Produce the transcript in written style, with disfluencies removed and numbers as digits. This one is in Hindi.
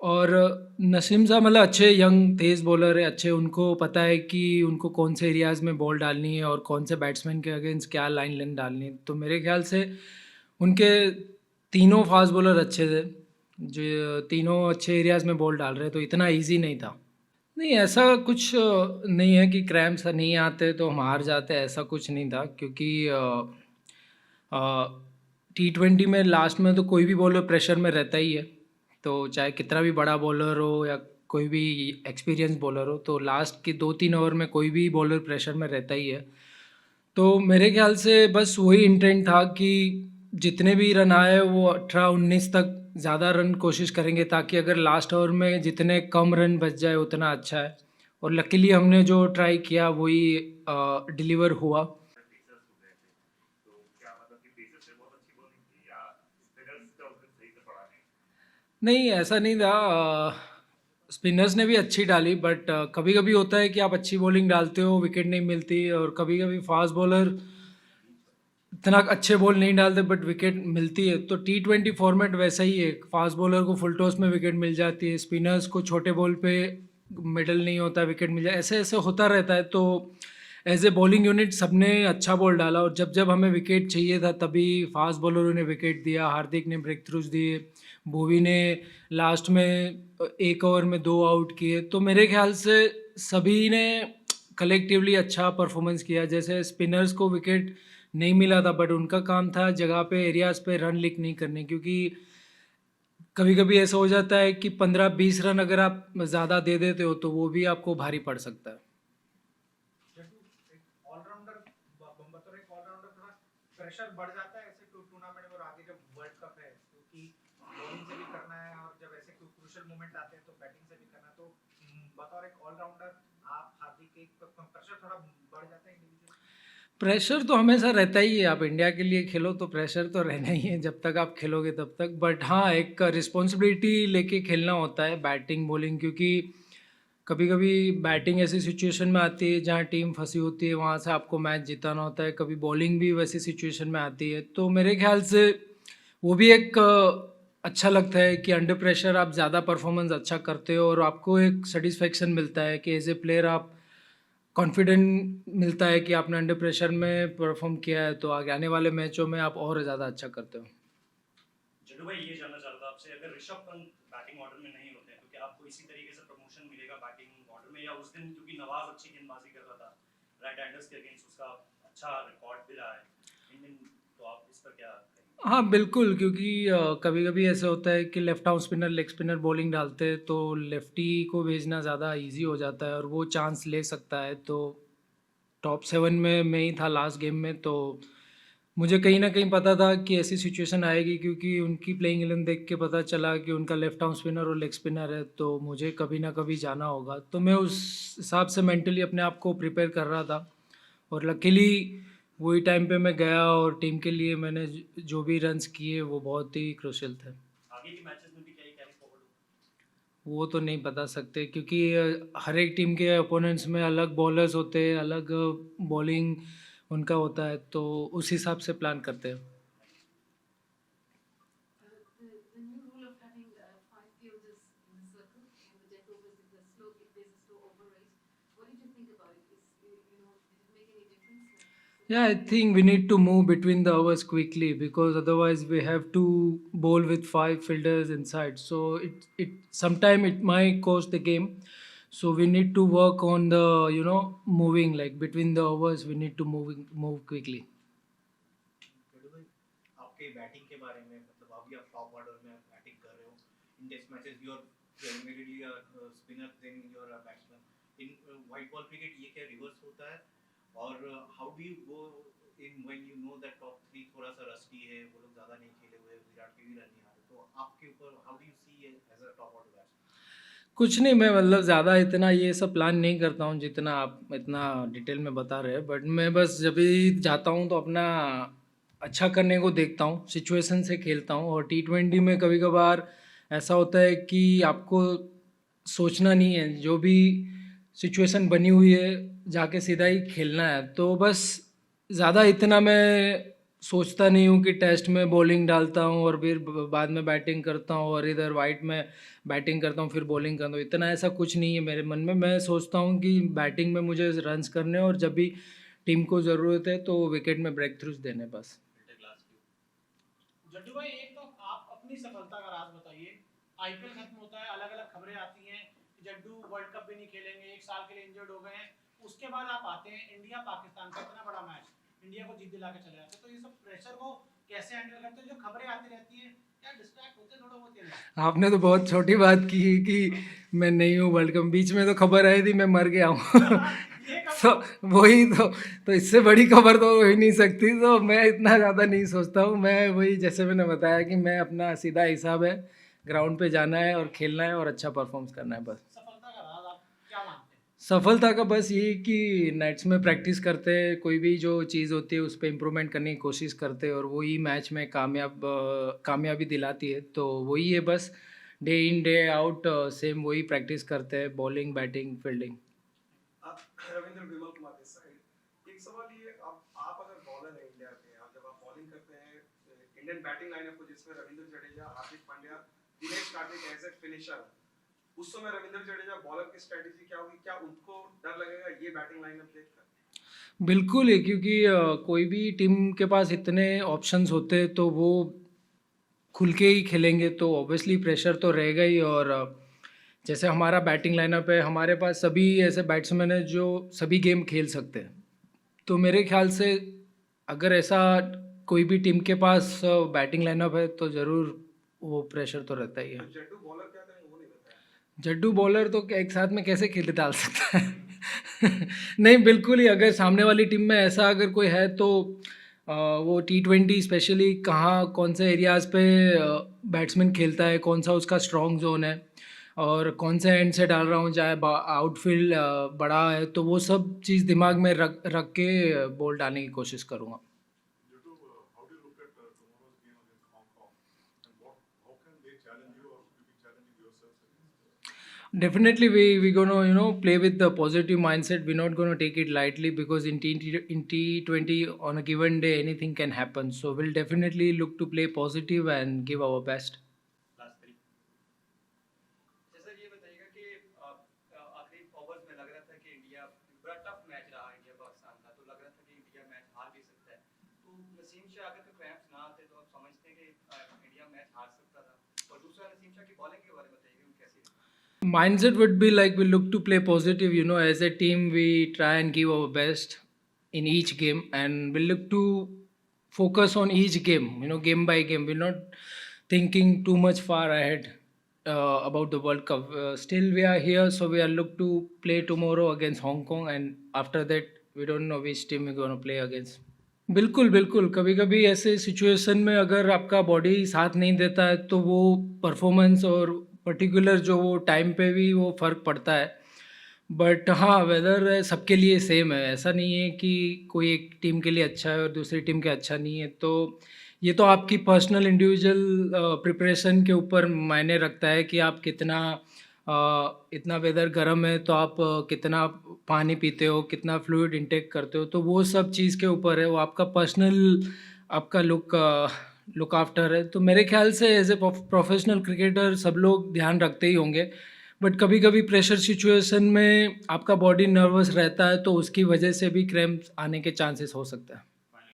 और नसीम साहब मतलब अच्छे यंग तेज़ बॉलर है, अच्छे उनको पता है कि उनको कौन से एरियाज़ में बॉल डालनी है और कौन से बैट्समैन के अगेंस्ट क्या लाइन लेंथ डालनी है। तो मेरे ख़्याल से उनके तीनों फ़ास्ट बॉलर अच्छे थे, जो तीनों अच्छे एरियाज़ में बॉल डाल रहे, तो इतना ईज़ी नहीं था। नहीं, ऐसा कुछ नहीं है कि क्रैम्प्स नहीं आते तो हम हार जाते, ऐसा कुछ नहीं था क्योंकि टी20 में लास्ट में तो कोई भी बॉलर प्रेशर में रहता ही है। तो चाहे कितना भी बड़ा बॉलर हो या कोई भी एक्सपीरियंस बॉलर हो, तो लास्ट के 2-3 ओवर में कोई भी बॉलर प्रेशर में रहता ही है। तो मेरे ख्याल से बस वही इंटेंट था कि जितने भी रन आए वो 18-19 तक ज़्यादा रन कोशिश करेंगे, ताकि अगर लास्ट ओवर में जितने कम रन बच जाए उतना अच्छा है। और लकीली हमने जो ट्राई किया वही डिलीवर हुआ। नहीं, ऐसा नहीं था। स्पिनर्स ने भी अच्छी डाली, बट कभी-कभी होता है कि आप अच्छी बॉलिंग डालते हो, विकेट नहीं मिलती, और कभी-कभी फास्ट बॉलर इतना अच्छे बॉल नहीं डालते बट विकेट मिलती है। तो टी20 फॉर्मेट वैसा ही है, फास्ट बॉलर को फुल टॉस में विकेट मिल जाती है, स्पिनर्स को छोटे बॉल पे मिडल नहीं होता, विकेट मिल जाए, ऐसे ऐसे होता रहता है। तो एज ए बॉलिंग यूनिट सबने अच्छा बॉल डाला, और जब जब हमें विकेट चाहिए था तभी फास्ट बॉलरों ने विकेट दिया, हार्दिक ने ब्रेक थ्रूज दिए, भुवी ने लास्ट में एक ओवर में 2 आउट किए। तो मेरे ख्याल से सभी ने कलेक्टिवली अच्छा परफॉर्मेंस किया। जैसे स्पिनर्स को विकेट नहीं मिला था, बट उनका काम था जगह पे एरियाज़ पे रन लीक नहीं करने, क्योंकि कभी-कभी ऐसा हो जाता है कि 15-20 रन अगर आप ज़्यादा दे देते हो तो वो भी आपको भारी पड़ सकता है। प्रेशर बढ़ जाता है ऐसे टूर्नामेंट में और आगे जब वर्ल्ड कप है, क्योंकि बॉलिंग से भी करना है और जब ऐसे क्रूशियल मोमेंट आते हैं तो बैटिंग से भी करना है, तो बतौर एक ऑलराउंडर आप हार्दिक एक प्रेशर थोड़ा बढ़ जाता है इंडिविजुअल। प्रेशर तो हमेशा रहता ही है, आप इंडिया के लिए खेलो तो प्रेशर तो रहना ही है, जब तक आप खेलोगे तब तक। बट हाँ, एक रिस्पॉन्सिबिलिटी लेके खेलना होता है बैटिंग बॉलिंग, क्योंकि कभी कभी बैटिंग ऐसी सिचुएशन में आती है जहाँ टीम फंसी होती है, वहाँ से आपको मैच जिताना होता है। कभी बॉलिंग भी वैसी सिचुएशन में आती है, तो मेरे ख्याल से वो भी एक अच्छा लगता है कि अंडर प्रेशर आप ज़्यादा परफॉर्मेंस अच्छा करते हो, और आपको एक सेटिस्फेक्शन मिलता है कि एज ए प्लेयर आप कॉन्फिडेंट मिलता है कि आपने अंडर प्रेशर में परफॉर्म किया है, तो आगे आने वाले मैचों में आप और ज़्यादा अच्छा करते हो। जडू भाई, ये जानना चाह रहा था आपसे, अगर ऋषभ पंत बैटिंग ऑर्डर में नहीं होते हैं तो क्या आपको इसी तरीके से प्रमोशन मिलेगा बैटिंग ऑर्डर में, या उस दिन क्योंकि नवाज अच्छी गेंदबाजी कर रहा था राइट हैंडर्स के अगेंस्ट, उसका अच्छा रिकॉर्ड भी रहा है इंडियन, तो आप इस पर क्या कहेंगे? हाँ, बिल्कुल, क्योंकि कभी-कभी ऐसा होता है कि left arm spinner, leg spinner bowling डालते हैं, तो लेफ्टी को भेजना ज़्यादा ईज़ी हो जाता है और वो चांस ले सकता है। तो टॉप 7 में मैं ही था लास्ट गेम में, तो मुझे कहीं न कहीं पता था कि ऐसी सिचुएशन आएगी, क्योंकि उनकी प्लेइंग 11 देख के पता चला कि उनका लेफ्ट आर्म स्पिनर और लेग स्पिनर है, तो मुझे कभी न कभी जाना होगा। तो मैं उस हिसाब से मेंटली अपने आप को प्रिपेयर कर रहा था, और लकीली वही टाइम पे मैं गया, और टीम के लिए मैंने जो भी रन्स किए वो बहुत ही क्रूशियल थे। आगे के मैचेस में भी क्या ही कैरी फॉरवर्ड हो? वो तो नहीं बता सकते, क्योंकि हर एक टीम के अपोनेंट्स में अलग बॉलर्स होते हैं, अलग बॉलिंग उनका होता है, तो उस हिसाब से प्लान करते हैं। The new rule of having five fielders in a circle and the death overs if if there's a slow over rate. What did you think about it? Did it make any difference? Yeah, I think we need to move between the overs quickly, because otherwise we have to bowl with five fielders inside. So it sometime it might cost the game. So we need to work on the moving, like between the overs we need to move quickly. जडू भाई, आपके बैटिंग के बारे में, मतलब अभी आप टॉप ऑर्डर में बैटिंग कर रहे हो in test matches, you are immediately a spinner then you are a batsman in white ball cricket, ये क्या रिवर्स होता है? और how do you go in when you know that top 3 थोड़ा सा रस्टी है, वो लोग ज्यादा नहीं खेले हुए, विराट के भी रन नहीं आ रहे, तो आपके ऊपर how do you see as a top order batsman? कुछ नहीं, मैं मतलब ज़्यादा इतना ये सब प्लान नहीं करता हूँ जितना आप इतना डिटेल में बता रहे हैं। बट मैं बस जब भी जाता हूँ तो अपना अच्छा करने को देखता हूँ, सिचुएशन से खेलता हूँ। और टी20 में कभी कभार ऐसा होता है कि आपको सोचना नहीं है, जो भी सिचुएशन बनी हुई है जाके सीधा ही खेलना है। तो बस ज़्यादा इतना मैं सोचता नहीं हूँ कि टेस्ट में बॉलिंग डालता हूँ और फिर बाद में बैटिंग करता हूँ और इधर वाइट में बैटिंग करता हूँ फिर बॉलिंग करता हूँ, इतना ऐसा कुछ नहीं है मेरे मन में। मैं सोचता हूँ कि बैटिंग में मुझे रन्स करने और जब भी टीम को ज़रूरत है तो विकेट में ब्रेक थ्रूज देने बस। जड्डू भाई, एक तो आप अपनी सफलता का राज बताइए। आईपीएल खत्म होता है, अलग अलग खबरें आती हैं कि जड्डू वर्ल्ड कप भी नहीं खेलेंगे, 1 साल के लिए इंजर्ड हो गए हैं। उसके बाद आप आते हैं इंडिया पाकिस्तान का इतना बड़ा मैच, इंडिया को जीत दिला के चले जाते हैं, तो ये सब प्रेशर को कैसे हैंडल करते हैं? जो खबरें आती रहती हैं, क्या डिस्ट्रैक्ट होते हैं थोड़ा बहुत या नहीं? आपने तो बहुत छोटी बात की कि मैं नहीं हूँ वर्ल्ड कप, बीच में तो खबर आई थी मैं मर गया हूँ ये कब तो वही तो इससे बड़ी खबर तो हो ही नहीं सकती, तो मैं इतना ज़्यादा नहीं सोचता हूँ। मैं वही जैसे मैंने बताया कि मैं अपना सीधा हिसाब है, ग्राउंड पे जाना है और खेलना है और अच्छा परफॉर्मेंस करना है बस। सफलता का राज आप क्या मानते हैं? सफलता का बस यही कि नेट्स में प्रैक्टिस करते हैं, कोई भी जो चीज़ होती है उस पर इम्प्रूवमेंट करने की कोशिश करते हैं और वही मैच में कामयाबी दिलाती है। तो वही है बस, day in day out same वही प्रैक्टिस करते हैं, bowling batting fielding. Ravindra Vimal Kumar this side. एक सवाल ये, आप अगर बॉलर हैं इंडिया के, आप जब आप बॉलिंग करते हैं इंडियन बैटिंग लाइनअप को जिसमें Ravindra Jadeja, Hardik Pandya, Dinesh Karthik as a finisher, उस समय रविंद्र जडेजा बॉलर की स्ट्रेटजी क्या होगी? क्या उनको डर लगेगा ये बैटिंग लाइनअप देखकर? बिल्कुल है, क्योंकि कोई भी टीम के पास इतने ऑप्शंस होते हैं तो वो खुल के ही खेलेंगे, तो ऑब्वियसली प्रेशर तो रहेगा ही। और जैसे हमारा बैटिंग लाइनअप है, हमारे पास सभी ऐसे बैट्समैन हैं जो सभी गेम खेल सकते हैं, तो मेरे ख्याल से अगर ऐसा कोई भी टीम के पास बैटिंग लाइनअप है तो ज़रूर वो प्रेशर तो रहता ही है। तो जड्डू बॉलर क्या करेंगे वो नहीं बताया। जड्डू बॉलर तो एक साथ में कैसे खेल डाल सकता है नहीं बिल्कुल ही, अगर सामने वाली टीम में ऐसा अगर कोई है तो वो T20 स्पेशली कहाँ कौन से एरियाज़ पे बैट्समैन खेलता है, कौन सा उसका स्ट्रॉन्ग जोन है और कौन से एंड से डाल रहा हूँ, चाहे आउटफील्ड बड़ा है, तो वो सब चीज़ दिमाग में रख रख के बॉल डालने की कोशिश करूँगा। Jittu, how do you look at tomorrow's game against Hong Kong, and how can they challenge you, or will you be challenging yourselves against them? Definitely, we gonna play with the positive mindset. We're not gonna take it lightly because in T20 on a given day anything can happen. So we'll definitely look to play positive and give our best. Last 3 जैसा ये बताइएगा कि आखिरी ओवर्स में लग रहा था कि इंडिया बड़ा टफ मैच रहा इंडिया पाकिस्तान का, तो लग रहा था कि इंडिया मैच हार भी सकता है। तो नसीम शाह अगर क्रैम्प्स ना आते तो आप समझते हैं कि इंडिया मैच हार सकता था। और दूसरा नसीम शाह की बॉलिंग के बारे में बताइए वो कैसी रही? Mindset would be like we look to play positive. As a team we try and give our best in each game, and we look to focus on each game. Game by game. We're not thinking too much far ahead about the World Cup. Still we are here, so we are look to play tomorrow against Hong Kong, and after that we don't know which team we're going to play against. बिल्कुल बिल्कुल, कभी कभी ऐसे सिचुएशन में अगर आपका बॉडी साथ नहीं देता है तो वो परफॉर्मेंस और पर्टिकुलर जो वो टाइम पे भी वो फ़र्क पड़ता है। बट हाँ, वेदर सबके लिए सेम है, ऐसा नहीं है कि कोई एक टीम के लिए अच्छा है और दूसरी टीम के अच्छा नहीं है। तो ये तो आपकी पर्सनल इंडिविजुअल प्रिपरेशन के ऊपर मायने रखता है कि आप कितना इतना वेदर गर्म है तो आप कितना पानी पीते हो, कितना फ्लूइड इंटेक करते हो, तो वो सब चीज़ के ऊपर है, वो आपका पर्सनल आपका लुक आफ्टर है। तो मेरे ख्याल से एज ए प्रोफेशनल क्रिकेटर सब लोग ध्यान रखते ही होंगे, बट कभी कभी प्रेशर सिचुएशन में आपका बॉडी नर्वस रहता है तो उसकी वजह से भी क्रैम्प्स आने के चांसेस हो सकता है।